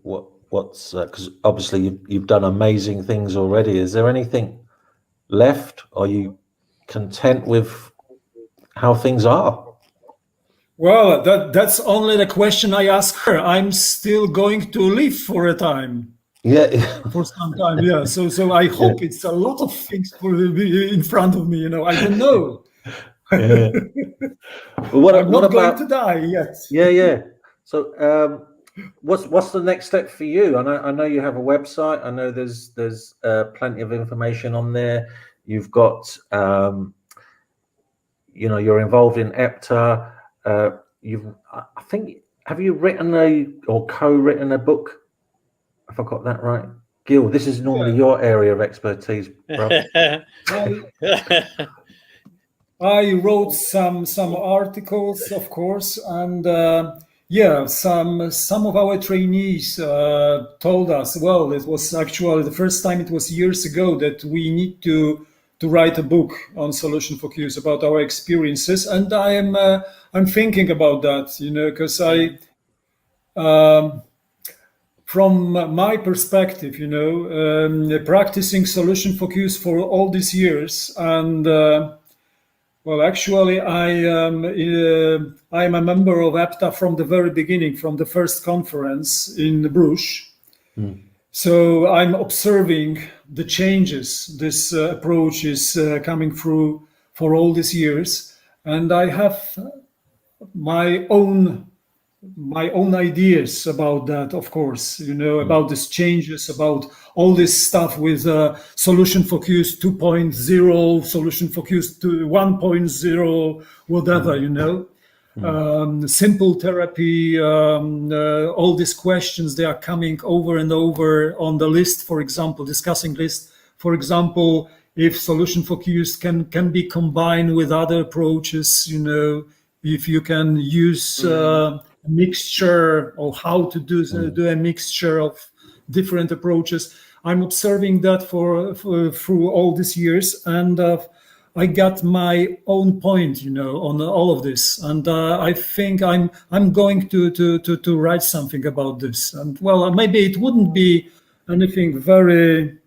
What's because obviously you've done amazing things already. Is there anything left? Are you content with how things are? Well, that's only the question I ask her. I'm still going to live for a time. Yeah. For some time, yeah. So I hope it's a lot of things in front of me. I don't know. Yeah. Well, I'm not going to die yet. Yeah. So, what's the next step for you? I know you have a website. I know there's plenty of information on there. You've got, you're involved in EBTA. Have you written or co-written a book? If I got that right, Gil, this is normally your area of expertise, bro. I wrote some articles, of course, and some of our trainees told us. Well, it was actually the first time. It was years ago that we need to write a book on solution focus about our experiences, and I'm thinking about that, because from my perspective, practicing solution focus for all these years, and actually, I am a member of EBTA from the very beginning, from the first conference in Bruges. So I'm observing the changes this approach is coming through for all these years, and I have my own ideas about that, of course, about these changes, about all this stuff with solution focus 2.0, solution focus to 1.0, whatever, simple therapy, all these questions, they are coming over and over on the list, for example, discussing list, for example, if solution focus can be combined with other approaches, if you can use a mixture, or how to do a mixture of different approaches. I'm observing that through all these years, and I got my own point, on all of this, and I think I'm going to write something about this. And maybe it wouldn't be anything very,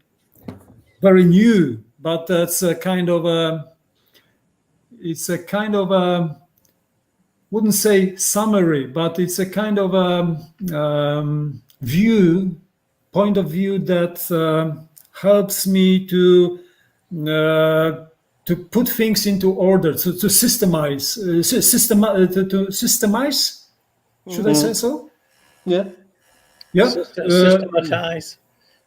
very new, but it's a kind of wouldn't say summary, but it's a kind of point of view that helps me to put things into order, to systemize. To systemize? Should I say so? Yeah. Yeah. Systematize.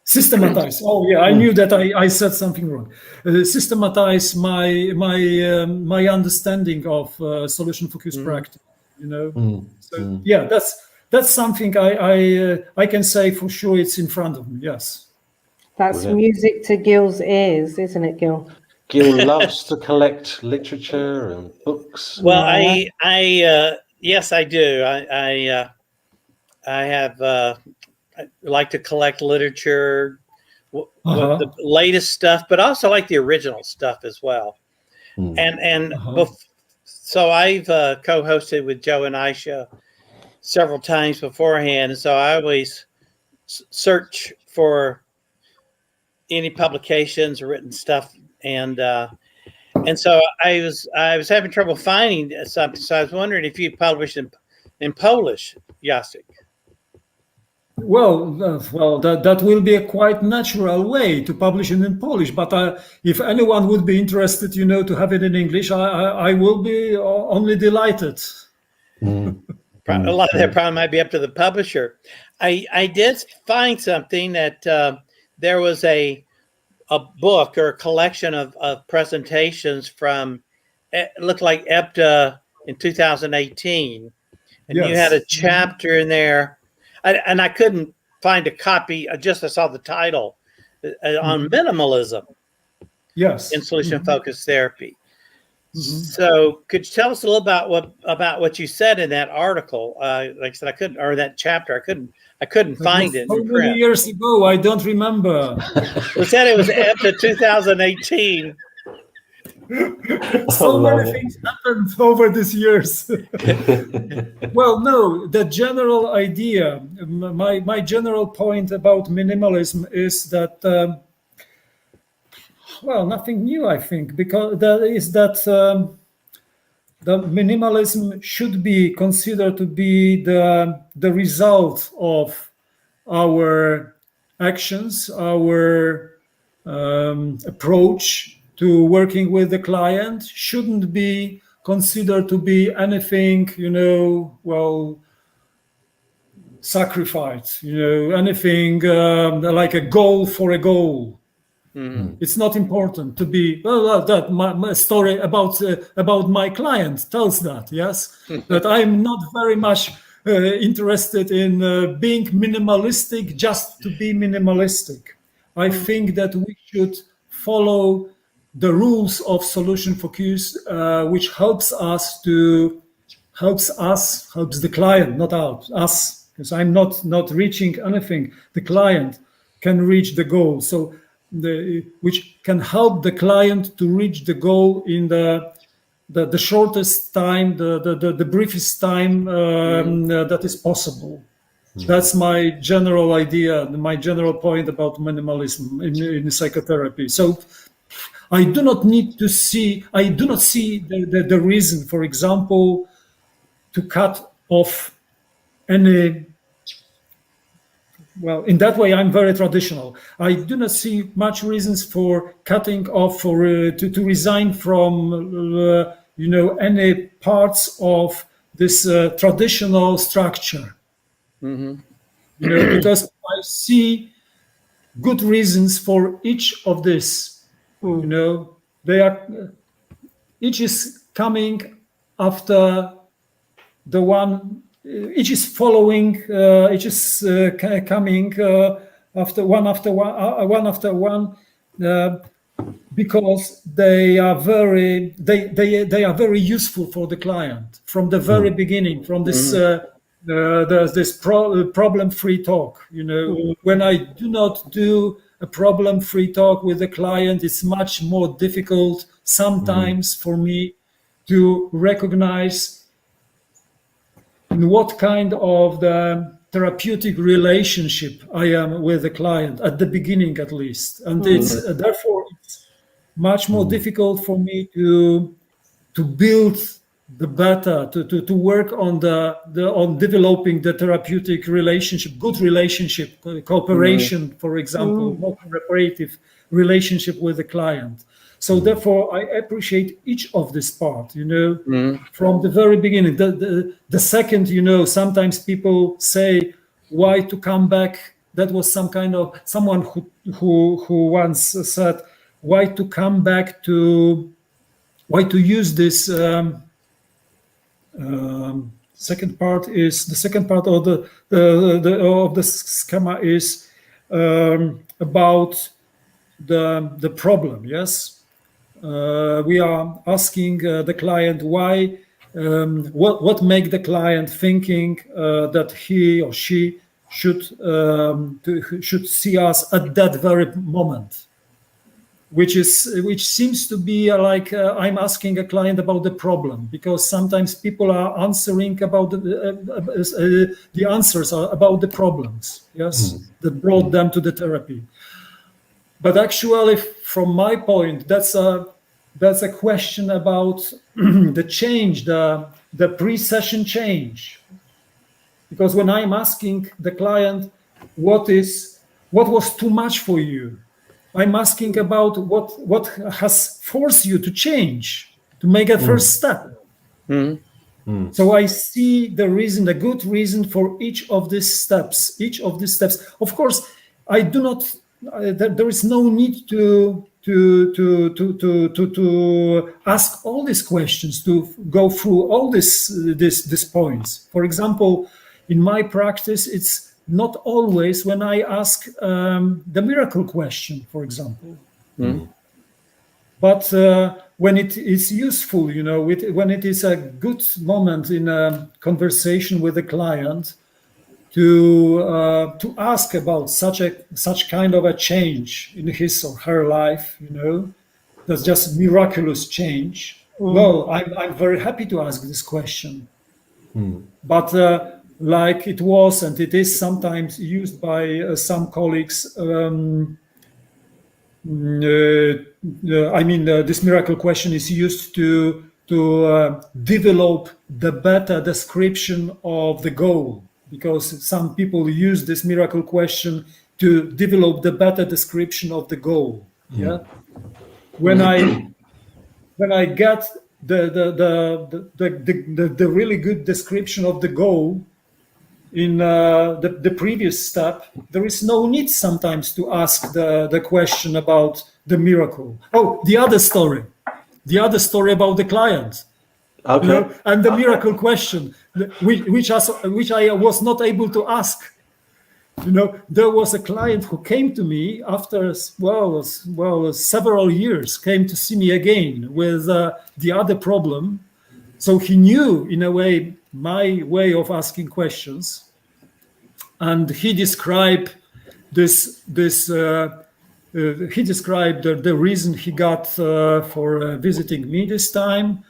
Systematize. Oh yeah, I knew that I said something wrong. Systematize my understanding of solution focused practice. So yeah, that's something I can say for sure. It's in front of me. Yes. That's music to Gil's ears, isn't it, Gil? Gil loves to collect literature and books. Well, yes, I do. I have. I like to collect literature, the latest stuff, but also like the original stuff as well. And So I've co-hosted with Joe and Aisha several times beforehand, so I always search for any publications or written stuff, and so I was having trouble finding something. So I was wondering if you published in Polish, Jacek. Well, that will be a quite natural way to publish it in Polish. But if anyone would be interested, to have it in English, I will be only delighted. A lot of that probably might be up to the publisher. I did find something that there was a book or a collection of presentations from, it looked like EBTA in 2018, and Yes. you had a chapter in there. And I couldn't find a copy. I saw the title on minimalism. Yes. In solution-focused therapy. So, could you tell us a little about what you said in that article? Like I said, I couldn't, or that chapter, I couldn't find it. So many years ago, I don't remember. It said it was EBTA 2018. So many things happened over these years. Well, no, the general idea, my general point about minimalism is that, nothing new, I think, because the minimalism should be considered to be the result of our actions, our approach to working with the client, shouldn't be considered to be anything, sacrificed, anything like a goal for a goal. Mm-hmm. It's not important to be, that my story about my client tells that, yes, that I'm not very much interested in being minimalistic just to be minimalistic. I think that we should follow the rules of solution focus, which helps the client, not us, because I'm not reaching anything. The client can reach the goal. So which can help the client to reach the goal in the shortest time, the briefest time that is possible. That's my general idea, my general point about minimalism in psychotherapy. So I do not see the reason, for example, to cut off any. Well, in that way, I'm very traditional. I do not see much reasons for cutting off or to resign from, any parts of this traditional structure. Mm-hmm. Because I see good reasons for each of this. Each is coming after the one. Each is following. Each is coming after one, because they are very useful for the client from the very beginning. From this, there's this problem-free talk. When I do not do a problem-free talk with the client, it's much more difficult sometimes for me to recognize in what kind of the therapeutic relationship I am with the client at the beginning, at least, and therefore it's much more difficult for me to build the better, to work on on developing the therapeutic relationship, good relationship, cooperation, for example, more cooperative relationship with the client. So therefore, I appreciate each of this part, from the very beginning. The second, sometimes people say, why to come back? That was someone who once said, why to come back to, why to use this. Second part of the schema is about the problem. Yes. We are asking the client why, what make the client thinking that he or she should see us at that very moment. which seems to be like I'm asking a client about the problem, because sometimes people are answering about the answers are about the problems, yes, that brought them to the therapy. But actually, from my point, that's a question about the change, the pre-session change. Because when I'm asking the client, what was too much for you, I'm asking about what has forced you to change, to make a first step. So I see the good reason for each of these steps. Of course, I do not. There is no need to ask all these questions, to go through all these points. For example, in my practice, it's not always when I ask the miracle question, for example. But when it is useful, when it is a good moment in a conversation with a client, to ask about such kind of a change in his or her life, that's just miraculous change. Well, I'm very happy to ask this question. But like it was and it is sometimes used by some colleagues, this miracle question is used to develop the better description of the goal. Because some people use this miracle question to develop the better description of the goal. Yeah. When I get the really good description of the goal in the previous step, there is no need sometimes to ask the question about the miracle. Oh, the other story about the client. Okay. And the miracle question, which I was not able to ask. There was a client who came to me after several years, came to see me again with the other problem. So he knew, in a way, my way of asking questions, and he described he described the reason he got for visiting me this time.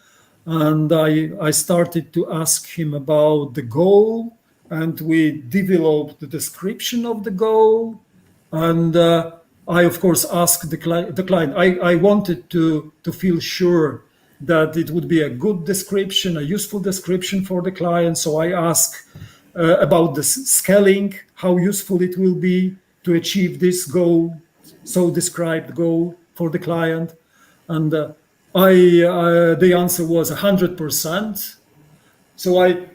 And I started to ask him about the goal, and we developed the description of the goal. And I, of course, asked the client. I wanted to feel sure that it would be a good description, a useful description for the client. So I asked about the scaling, how useful it will be to achieve this goal, so described goal for the client. And the answer was 100%. So I,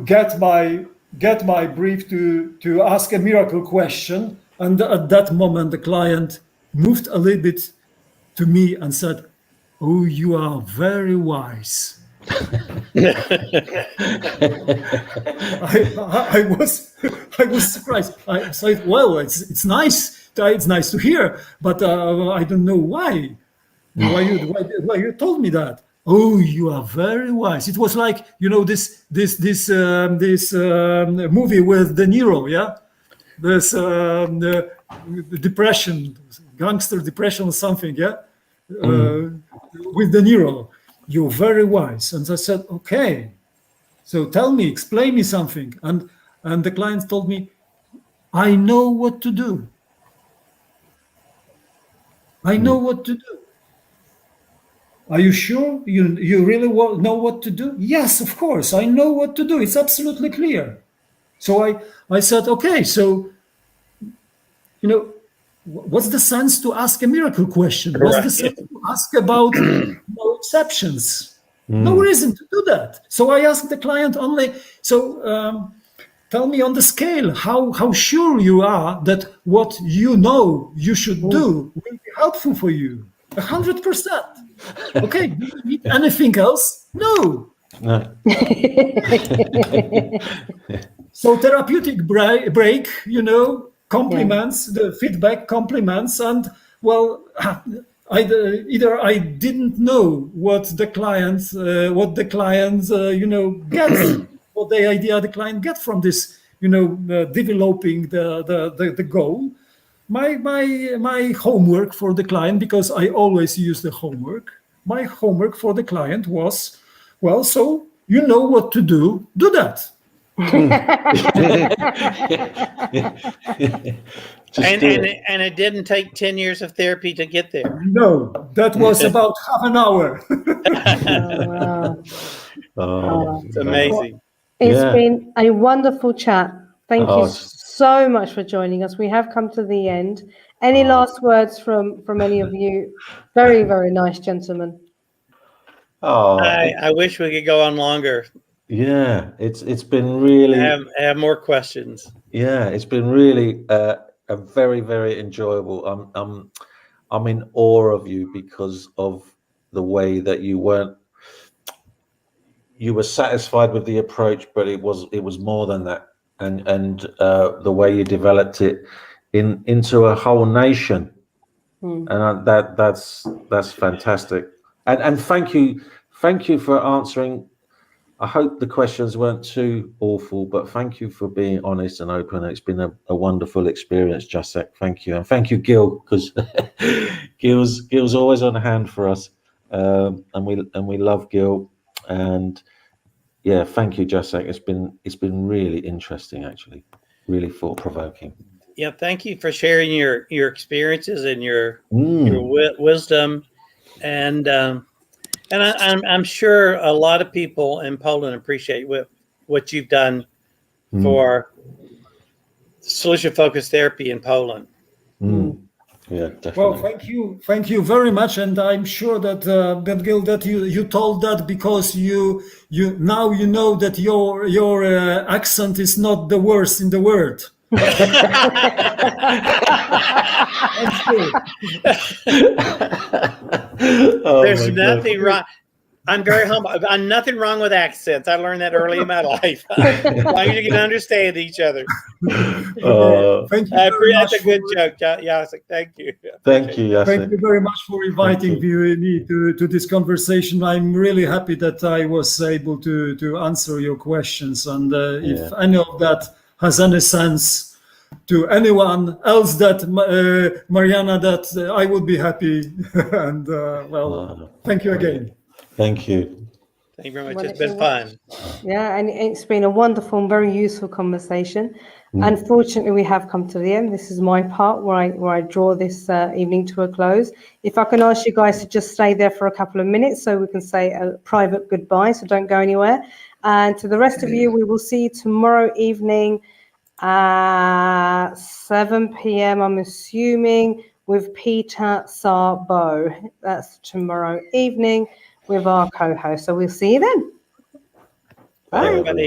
get my brief to ask a miracle question, and at that moment the client moved a little bit to me and said, "Oh, you are very wise." I was surprised. I said, "Well, it's nice. It's nice to hear, but I don't know why." Why you told me that? Oh, you are very wise. It was like this movie with De Niro, yeah, this the depression, gangster depression or something, yeah, with De Niro. You're very wise. And I said, okay, so explain me something. And the client told me, I know what to do. I know what to do. Are you sure? You really know what to do? Yes, of course. I know what to do. It's absolutely clear. So I said, okay, so, what's the sense to ask a miracle question? What's the sense to ask about no exceptions? No reason to do that. So I asked the client only, tell me on the scale, how sure you are that what you know you should do will be helpful for you? 100%. Okay, do you need anything else? No. So therapeutic break, compliments, the feedback compliments, and either I didn't know what the client gets, what the idea the client gets from this, developing the goal, my homework for the client, because I always use the homework. My homework for the client was, well, so you know what to do that. And it didn't take 10 years of therapy to get there. No, that was about half an hour. It's amazing. It's been a wonderful chat. Thank you so much for joining us. We have come to the end. Any last words from any of you? Very, very nice gentlemen. I wish we could go on longer. Yeah, it's been really. I have more questions. Yeah, it's been really a very, very enjoyable. I'm in awe of you because of the way that you were satisfied with the approach, but it was more than that, and the way you developed it into a whole nation, and that's fantastic. And thank you for answering. I hope the questions weren't too awful, but thank you for being honest and open. It's been a wonderful experience, Jacek. Thank you, and thank you, Gil, because Gil's always on hand for us, and we love Gil. And yeah, thank you, Jacek. It's been really interesting, actually, really thought-provoking. Yeah, thank you for sharing your experiences and your wisdom, and I'm sure a lot of people in Poland appreciate what you've done for solution-focused therapy in Poland. Yeah, definitely. Well, thank you very much, and I'm sure that Gil, that you told that because you now you know that your accent is not the worst in the world. There's nothing wrong. I'm very humble. I'm nothing wrong with accents. I learned that early in my life. As long as you can understand each other. Thank you. That's a good joke, Jacek. Thank you. Thank you, Jacek. Thank you very much for inviting me to this conversation. I'm really happy that I was able to answer your questions. And if any of that has any sense to anyone else, that Mariana, that I would be happy. And thank you again. Thank you. Thank you very much. It's been fun. Yeah, and it's been a wonderful and very useful conversation. Unfortunately, we have come to the end. This is my part where I draw this evening to a close. If I can ask you guys to just stay there for a couple of minutes so we can say a private goodbye, so don't go anywhere. And to the rest of you, we will see you tomorrow evening at 7 p.m, I'm assuming, with Peter Sarbo. That's tomorrow evening with our co-host. So we'll see you then. Bye, everybody.